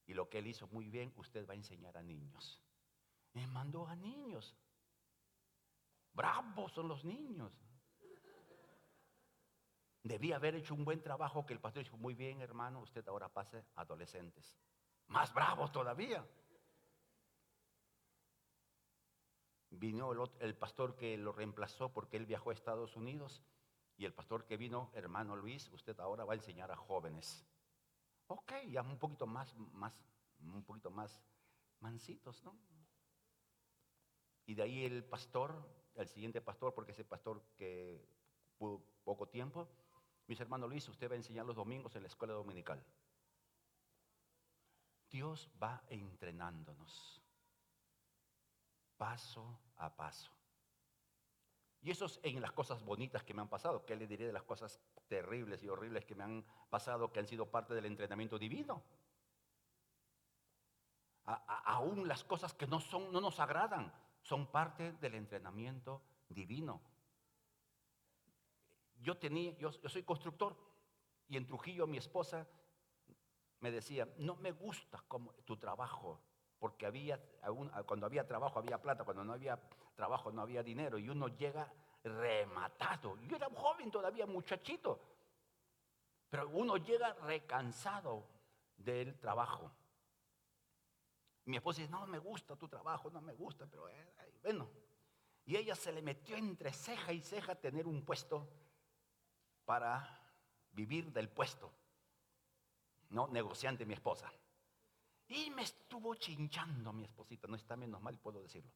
Speaker 1: Y lo que él hizo muy bien, usted va a enseñar a niños. Me mandó a niños. Bravos son los niños. Debía haber hecho un buen trabajo, que el pastor dijo, muy bien hermano, usted ahora pase a adolescentes. Más bravos todavía. Vino el pastor que lo reemplazó porque él viajó a Estados Unidos. Y el pastor que vino, hermano Luis, usted ahora va a enseñar a jóvenes. Ok, ya un poquito más mansitos, ¿no? Y de ahí el pastor, el siguiente pastor, porque ese pastor que pudo poco tiempo, me dice, hermano Luis, usted va a enseñar los domingos en la escuela dominical. Dios va entrenándonos paso a paso. Y eso es en las cosas bonitas que me han pasado. ¿Qué le diré de las cosas terribles y horribles que me han pasado, que han sido parte del entrenamiento divino? Aún las cosas que no nos agradan, son parte del entrenamiento divino. Yo soy constructor, y en Trujillo mi esposa me decía, no me gusta tu trabajo, porque cuando había trabajo había plata, cuando no había trabajo no había dinero, y uno llega rematado. Yo era joven todavía, muchachito, pero uno llega recansado del trabajo. Mi esposa dice, no me gusta tu trabajo, no me gusta, pero bueno. Y ella se le metió entre ceja y ceja tener un puesto para vivir del puesto. No, negociante mi esposa. Y me estuvo chinchando mi esposita, no está menos mal, puedo decirlo.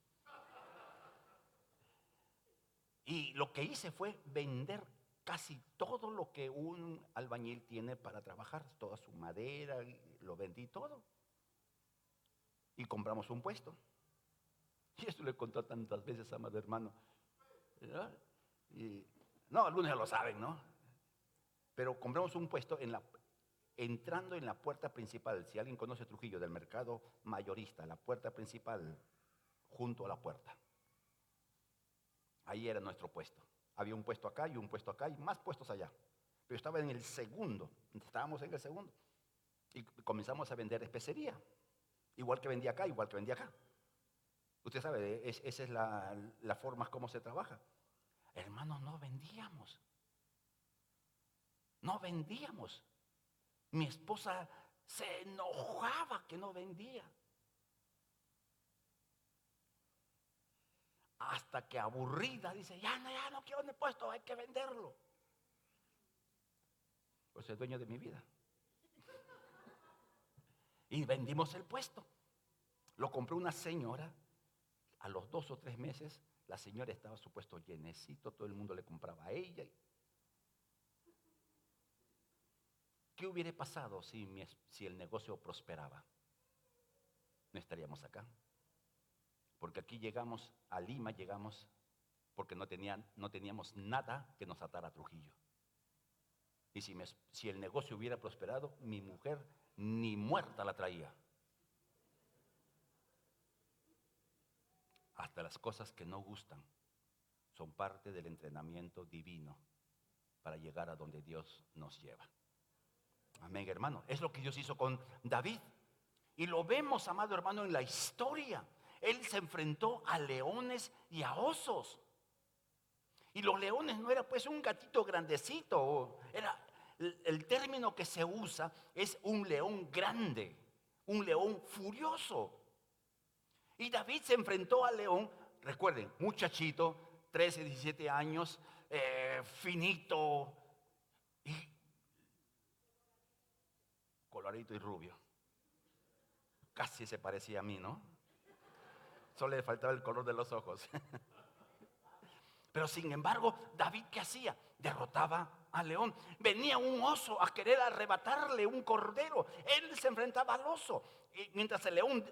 Speaker 1: Y lo que hice fue vender casi todo lo que un albañil tiene para trabajar, toda su madera, lo vendí todo. Y compramos un puesto. Y esto le he contado tantas veces, amado hermano. ¿Verdad? No, algunos ya lo saben, ¿no? Pero compramos un puesto entrando en la puerta principal. Si alguien conoce Trujillo, del mercado mayorista, la puerta principal, junto a la puerta. Ahí era nuestro puesto. Había un puesto acá y un puesto acá y más puestos allá. Pero estaba en el segundo. Estábamos en el segundo. Y comenzamos a vender especería. Igual que vendía acá, igual que vendía acá. Usted sabe, esa es la forma como se trabaja. Hermanos, no vendíamos. No vendíamos. Mi esposa se enojaba que no vendía. Hasta que aburrida dice, ya no quiero el puesto, hay que venderlo. Pues es dueño de mi vida. Y vendimos el puesto. Lo compró una señora. A los 2 o 3 meses, la señora estaba su puesto llenecito, todo el mundo le compraba a ella. ¿Qué hubiera pasado si el negocio prosperaba? No estaríamos acá. Porque aquí llegamos, a Lima llegamos, porque no teníamos nada que nos atara a Trujillo. Y si el negocio hubiera prosperado, mi mujer ni muerta la traía. Hasta las cosas que no gustan son parte del entrenamiento divino para llegar a donde Dios nos lleva. Amén, hermano. Es lo que Dios hizo con David. Y lo vemos, amado hermano, en la historia. Él se enfrentó a leones y a osos. Y los leones no era pues un gatito grandecito. El término que se usa es un león grande, un león furioso. Y David se enfrentó al león, recuerden, muchachito, 13, 17 años, finito, y coloradito y rubio. Casi se parecía a mí, ¿no? Solo le faltaba el color de los ojos. Pero sin embargo, David, ¿qué hacía? Derrotaba al león. Venía un oso a querer arrebatarle un cordero. Él se enfrentaba al oso. Y mientras el león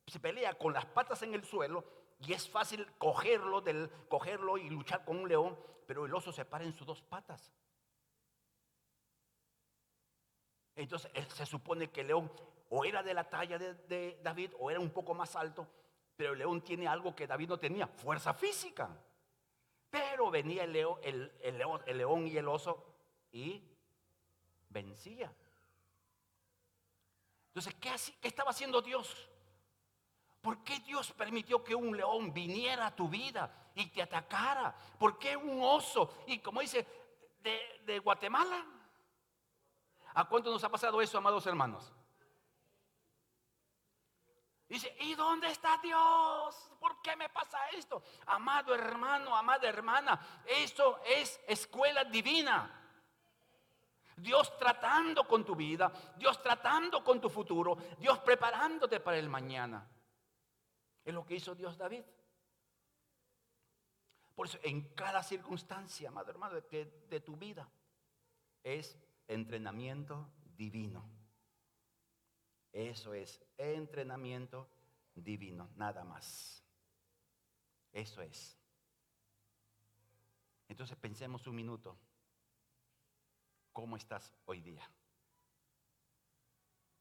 Speaker 1: se pelea con las patas en el suelo, y es fácil cogerlo y luchar con un león, pero el oso se para en sus 2 patas. Entonces se supone que el león o era de la talla de David o era un poco más alto, pero el león tiene algo que David no tenía, fuerza física. Pero venía el león y el oso y vencía. Entonces, ¿qué estaba haciendo Dios? ¿Por qué Dios permitió que un león viniera a tu vida y te atacara? ¿Por qué un oso? Y como dice, de Guatemala. ¿A cuánto nos ha pasado eso, amados hermanos? Dice, ¿y dónde está Dios? ¿Por qué me pasa esto? Amado hermano, amada hermana, eso es escuela divina. Dios tratando con tu vida, Dios tratando con tu futuro, Dios preparándote para el mañana. Es lo que hizo Dios David. Por eso en cada circunstancia, amado hermano, de tu vida, es entrenamiento divino. Eso es entrenamiento divino, nada más. Eso es. Entonces pensemos un minuto. ¿Cómo estás hoy día?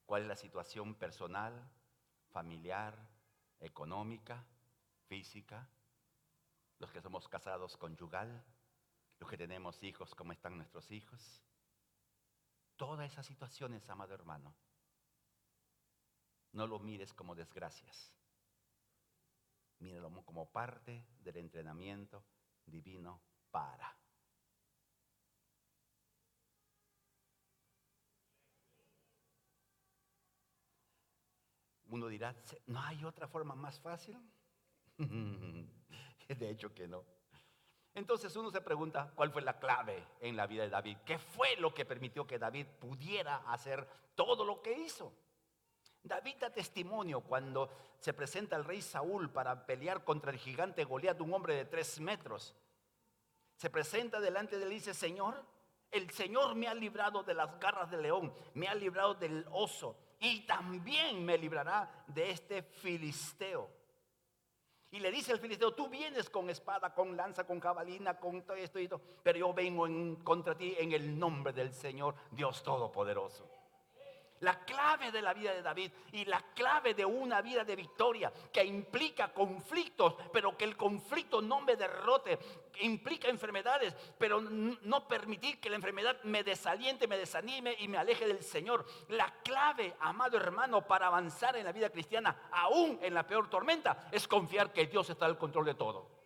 Speaker 1: ¿Cuál es la situación personal, familiar, económica, física? Los que somos casados, conyugal, los que tenemos hijos, ¿cómo están nuestros hijos? Todas esas situaciones, amado hermano, no lo mires como desgracias. Míralo como parte del entrenamiento divino para. Uno dirá, ¿no hay otra forma más fácil? De hecho que no. Entonces uno se pregunta, ¿cuál fue la clave en la vida de David? ¿Qué fue lo que permitió que David pudiera hacer todo lo que hizo? David da testimonio cuando se presenta el rey Saúl para pelear contra el gigante Goliat, un hombre de 3 metros. Se presenta delante de él y dice, Señor, el Señor me ha librado de las garras del león, me ha librado del oso y también me librará de este filisteo. Y le dice al filisteo, tú vienes con espada, con lanza, con jabalina, con todo esto y todo, pero yo vengo contra ti en el nombre del Señor Dios Todopoderoso. La clave de la vida de David y la clave de una vida de victoria que implica conflictos, pero que el conflicto no me derrote, implica enfermedades, pero no permitir que la enfermedad me desaliente, me desanime y me aleje del Señor. La clave, amado hermano, para avanzar en la vida cristiana, aún en la peor tormenta, es confiar que Dios está al control de todo.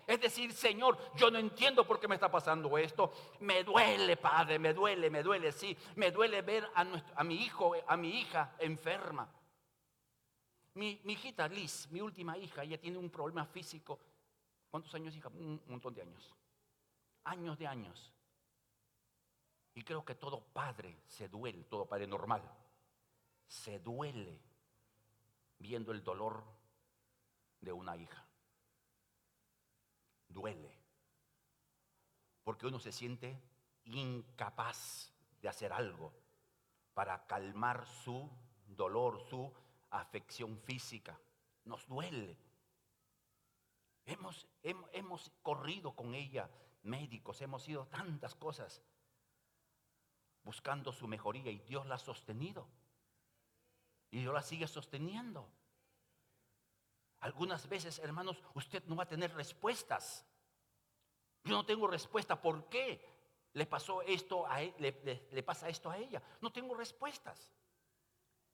Speaker 1: Es decir, Señor, yo no entiendo por qué me está pasando esto. Me duele, Padre, me duele, sí. Me duele ver a mi hijo, a mi hija enferma. Mi hijita Liz, mi última hija, ella tiene un problema físico. ¿Cuántos años, hija? Un montón de años. Años de años. Y creo que todo padre se duele, todo padre normal, se duele viendo el dolor de una hija. Duele. Porque uno se siente incapaz de hacer algo para calmar su dolor, su afección física. Nos duele. Hemos corrido con ella, médicos, hemos ido tantas cosas buscando su mejoría y Dios la ha sostenido. Y Dios la sigue sosteniendo. Algunas veces, hermanos, usted no va a tener respuestas. Yo no tengo respuesta. ¿Por qué le pasó esto a él, le pasa esto a ella? No tengo respuestas.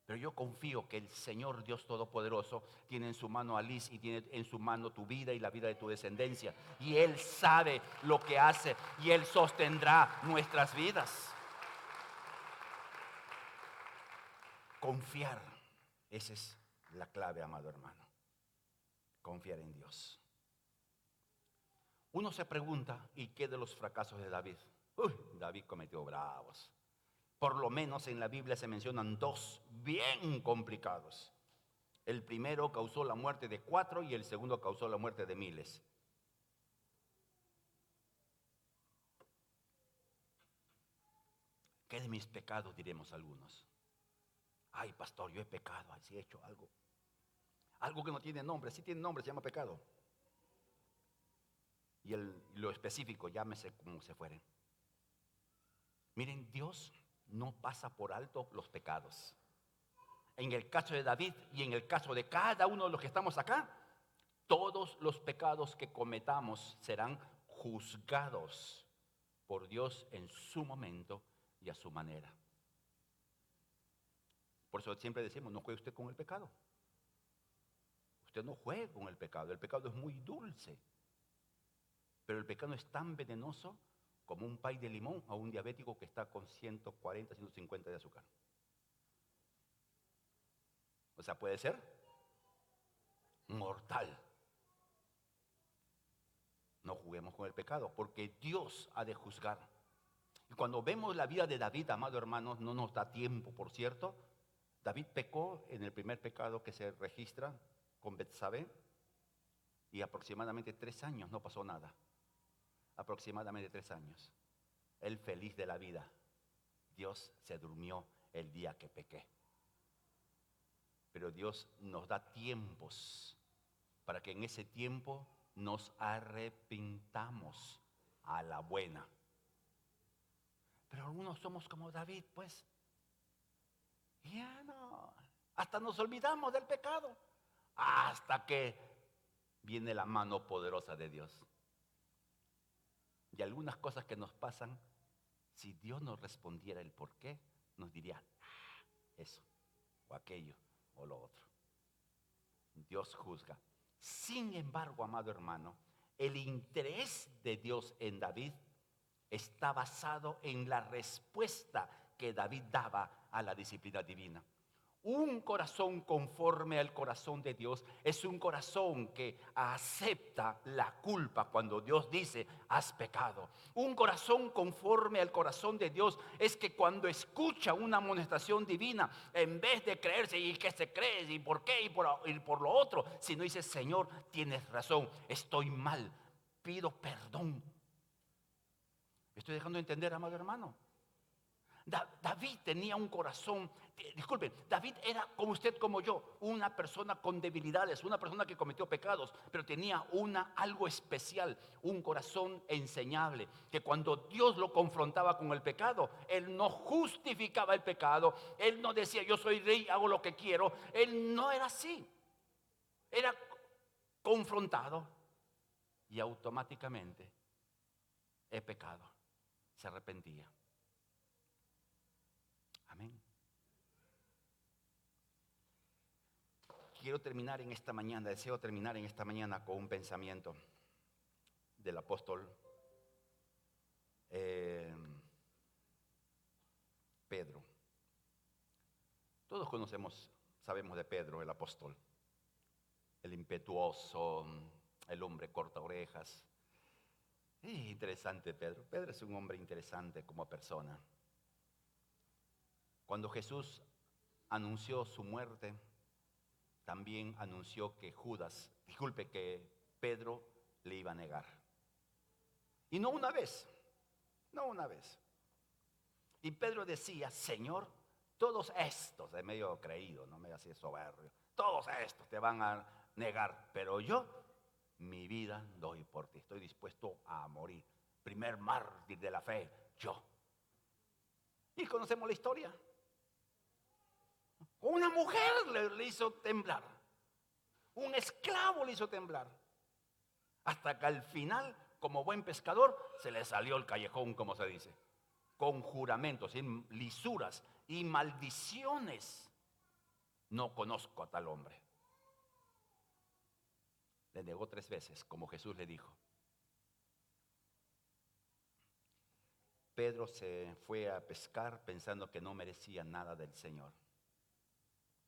Speaker 1: Pero yo confío que el Señor Dios Todopoderoso tiene en su mano a Liz y tiene en su mano tu vida y la vida de tu descendencia. Y Él sabe lo que hace y Él sostendrá nuestras vidas. Confiar. Esa es la clave, amado hermano. Confiar en Dios. Uno se pregunta, ¿y qué de los fracasos de David? David cometió bravos. Por lo menos en la Biblia se mencionan 2 bien complicados. El primero causó la muerte de 4 y el segundo causó la muerte de miles. ¿Qué de mis pecados diremos algunos? Ay, pastor, yo he pecado, así he hecho algo. Algo que no tiene nombre, sí tiene nombre, se llama pecado. Y lo específico, llámese como se fueren. Miren, Dios no pasa por alto los pecados. En el caso de David y en el caso de cada uno de los que estamos acá, Todos los pecados que cometamos serán juzgados por Dios en su momento y a su manera. Por eso siempre decimos, no juegue usted con el pecado. Usted no juegue con el pecado. El pecado es muy dulce. Pero el pecado es tan venenoso como un pay de limón a un diabético que está con 140, 150 de azúcar. O sea, puede ser mortal. No juguemos con el pecado, porque Dios ha de juzgar. Y cuando vemos la vida de David, amado hermano, no nos da tiempo, por cierto. David pecó en el primer pecado que se registra con Betsabé, y aproximadamente 3 años no pasó nada. Aproximadamente 3 años. Él feliz de la vida. Dios se durmió el día que pequé. Pero Dios nos da tiempos para que en ese tiempo nos arrepintamos a la buena. Pero algunos somos como David, pues. Ya no. Hasta nos olvidamos del pecado. Hasta que viene la mano poderosa de Dios. Y algunas cosas que nos pasan, si Dios nos respondiera el por qué, nos diría eso, o aquello, o lo otro. Dios juzga. Sin embargo, amado hermano, el interés de Dios en David está basado en la respuesta que David daba a la disciplina divina. Un corazón conforme al corazón de Dios es un corazón que acepta la culpa cuando Dios dice, has pecado. Un corazón conforme al corazón de Dios es que cuando escucha una amonestación divina, en vez de creerse y que se cree y por qué y por lo otro, sino dice, Señor, tienes razón, estoy mal, pido perdón. ¿Me estoy dejando entender, amado hermano? David tenía un corazón, disculpen, David era como usted, como yo, una persona con debilidades, una persona que cometió pecados, pero tenía algo especial, un corazón enseñable, que cuando Dios lo confrontaba con el pecado, él no justificaba el pecado, él no decía yo soy rey, hago lo que quiero, él no era así, era confrontado y automáticamente he pecado, se arrepentía. Amén. Deseo terminar en esta mañana con un pensamiento del apóstol Pedro. Todos sabemos de Pedro, el apóstol, el impetuoso, el hombre corta orejas. Es interesante Pedro. Pedro es un hombre interesante como persona. Cuando Jesús anunció su muerte, también anunció que que Pedro le iba a negar. Y no una vez. Y Pedro decía, Señor, todos estos, de medio creído, no me hacía soberbio, todos estos te van a negar, pero yo, mi vida doy por ti, estoy dispuesto a morir. Primer mártir de la fe, yo. Y conocemos la historia. Una mujer le hizo temblar. Un esclavo le hizo temblar. Hasta que al final, como buen pescador, se le salió el callejón, como se dice. Con juramentos, lisuras y maldiciones. No conozco a tal hombre. Le negó 3 veces, como Jesús le dijo. Pedro se fue a pescar pensando que no merecía nada del Señor.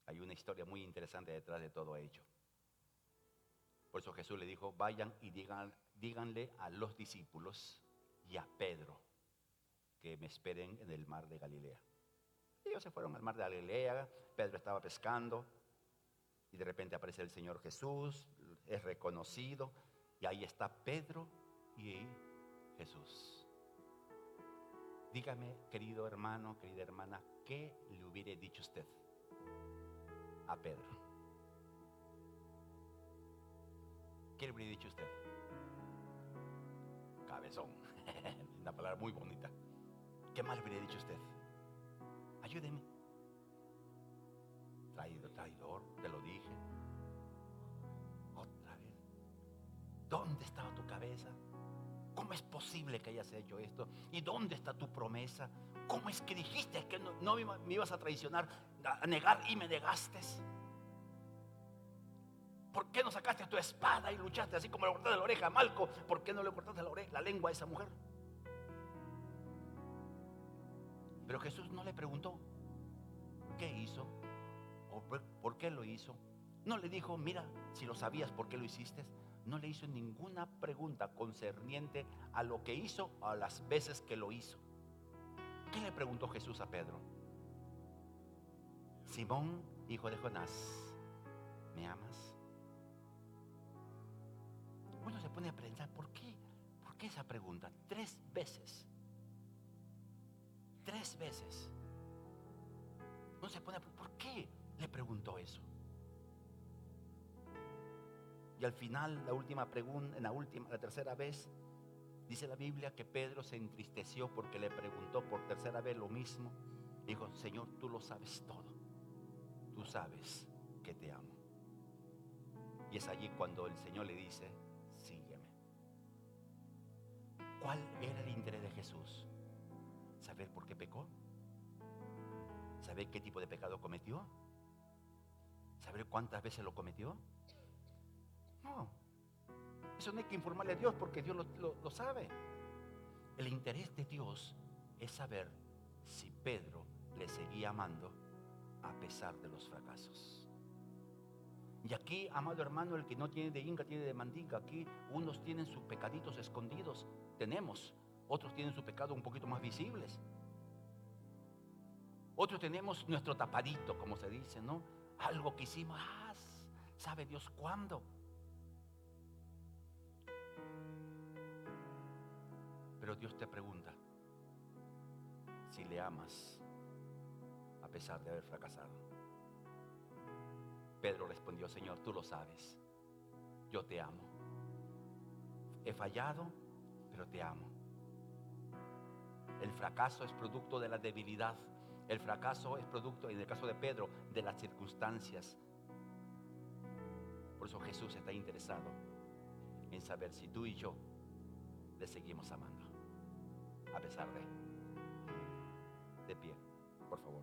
Speaker 1: Hay una historia muy interesante detrás de todo ello. Por eso Jesús le dijo, vayan y díganle a los discípulos y a Pedro que me esperen en el mar de Galilea. Y ellos se fueron al mar de Galilea, Pedro estaba pescando y de repente aparece el Señor Jesús, es reconocido y ahí está Pedro y Jesús. Dígame, querido hermano, querida hermana, ¿qué le hubiera dicho usted a Pedro? ¿Qué le hubiera dicho usted? Cabezón, una palabra muy bonita. ¿Qué más le hubiera dicho usted? Ayúdeme. Traidor, te lo dije. Otra vez. ¿Dónde estaba tu cabeza? ¿Cómo es posible que hayas hecho esto? ¿Y dónde está tu promesa? ¿Cómo es que dijiste que no me ibas a traicionar, a negar y me negaste? ¿Por qué no sacaste tu espada y luchaste así como le cortaste la oreja a Malco? ¿Por qué no le cortaste la lengua a esa mujer? Pero Jesús no le preguntó qué hizo o por qué lo hizo. No le dijo, mira, si lo sabías, ¿por qué lo hiciste? No le hizo ninguna pregunta concerniente a lo que hizo o a las veces que lo hizo. ¿Qué le preguntó Jesús a Pedro? Simón, hijo de Jonás, ¿me amas? Uno se pone a pensar, ¿por qué? ¿Por qué esa pregunta? 3 veces. 3 veces. Uno se pone a pensar, ¿por qué le preguntó eso? Y al final, la última pregunta, la tercera vez, dice la Biblia que Pedro se entristeció porque le preguntó por tercera vez lo mismo. Dijo, Señor, tú lo sabes todo. Tú sabes que te amo. Y es allí cuando el Señor le dice, sígueme. ¿Cuál era el interés de Jesús? ¿Saber por qué pecó? ¿Saber qué tipo de pecado cometió? ¿Saber cuántas veces lo cometió? No. Eso no hay que informarle a Dios porque Dios lo sabe. El interés de Dios es saber si Pedro le seguía amando a pesar de los fracasos. Y aquí, amado hermano, el que no tiene de inga tiene de mandinga. Aquí unos tienen sus pecaditos escondidos, tenemos. Otros tienen su pecado un poquito más visibles. Otros tenemos nuestro tapadito, como se dice, ¿no? Algo que hicimos, ¿sabe Dios cuándo? Pero Dios te pregunta si le amas a pesar de haber fracasado. Pedro respondió, Señor, tú lo sabes, yo te amo. He fallado, pero te amo. El fracaso es producto de la debilidad. El fracaso es producto, en el caso de Pedro, de las circunstancias. Por eso Jesús está interesado en saber si tú y yo le seguimos amando, a pesar de pie, por favor.